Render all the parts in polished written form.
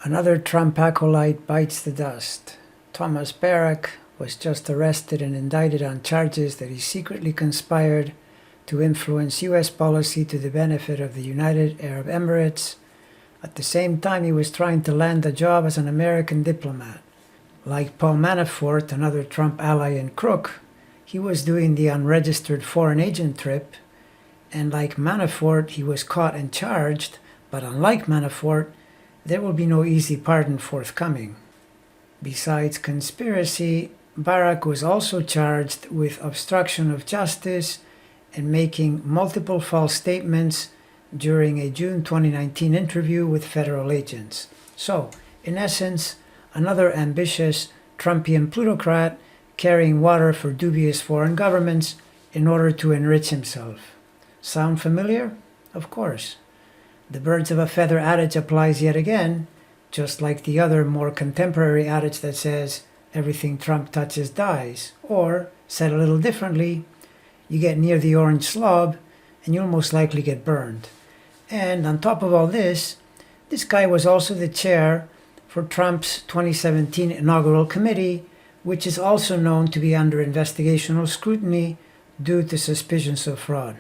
Another Trump acolyte bites the dust. Thomas Barrack was just arrested and indicted on charges that he secretly conspired to influence U.S. policy to the benefit of the United Arab Emirates. At the same time, he was trying to land a job as an American diplomat. Like Paul Manafort, another Trump ally and crook, he was doing the unregistered foreign agent trip, and like Manafort, he was caught and charged, but unlike Manafort, there will be no easy pardon forthcoming. Besides conspiracy, Barrack was also charged with obstruction of justice and making multiple false statements during a June 2019 interview with federal agents. So, in essence, another ambitious Trumpian plutocrat carrying water for dubious foreign governments in order to enrich himself. Sound familiar? Of course. The birds of a feather adage applies yet again, just like the other more contemporary adage that says, everything Trump touches dies. Or, said a little differently, you get near the orange slob and you'll most likely get burned. And on top of all this guy was also the chair for Trump's 2017 inaugural committee, which is also known to be under investigational scrutiny due to suspicions of fraud.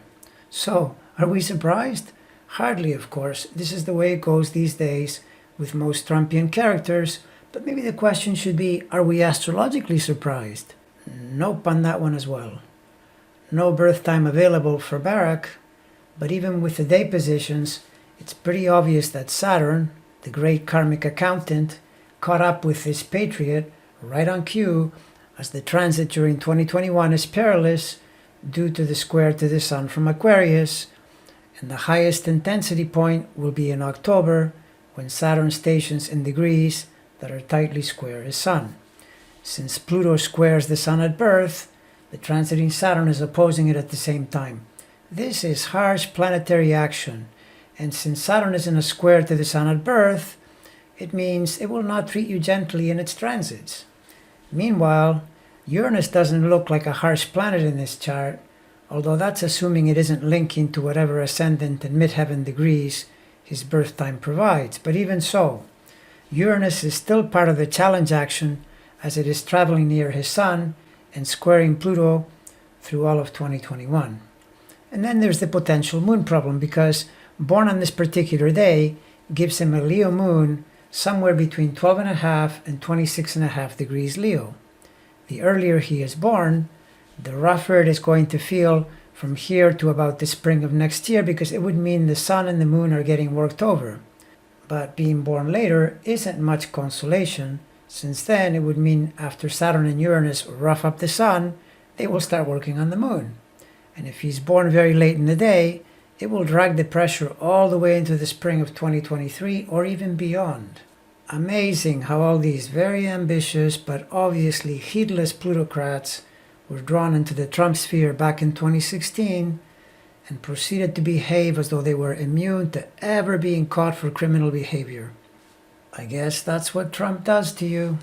So, are we surprised? Hardly, of course. This is the way it goes these days with most Trumpian characters, but maybe the question should be, are we astrologically surprised? Nope on that one as well. No birth time available for Barrack, but even with the day positions, it's pretty obvious that Saturn, the great karmic accountant, caught up with this patriot right on cue, as the transit during 2021 is perilous due to the square to the Sun from Aquarius, and the highest intensity point will be in October, when Saturn stations in degrees that are tightly square his Sun. Since Pluto squares the Sun at birth, the transiting Saturn is opposing it at the same time. This is harsh planetary action, and since Saturn is in a square to the Sun at birth, it means it will not treat you gently in its transits. Meanwhile, Uranus doesn't look like a harsh planet in this chart, although that's assuming it isn't linking to whatever ascendant and midheaven degrees his birth time provides. But even so, Uranus is still part of the challenge action as it is traveling near his Sun and squaring Pluto through all of 2021. And then there's the potential moon problem, because born on this particular day gives him a Leo moon somewhere between 12.5 and 26.5 degrees Leo. The earlier he is born, the rougher it is going to feel from here to about the spring of next year, because it would mean the Sun and the Moon are getting worked over. But being born later isn't much consolation, since then it would mean after Saturn and Uranus rough up the Sun, they will start working on the Moon. And if he's born very late in the day, it will drag the pressure all the way into the spring of 2023 or even beyond. Amazing how all these very ambitious but obviously heedless plutocrats were drawn into the Trump sphere back in 2016 and proceeded to behave as though they were immune to ever being caught for criminal behavior. I guess that's what Trump does to you.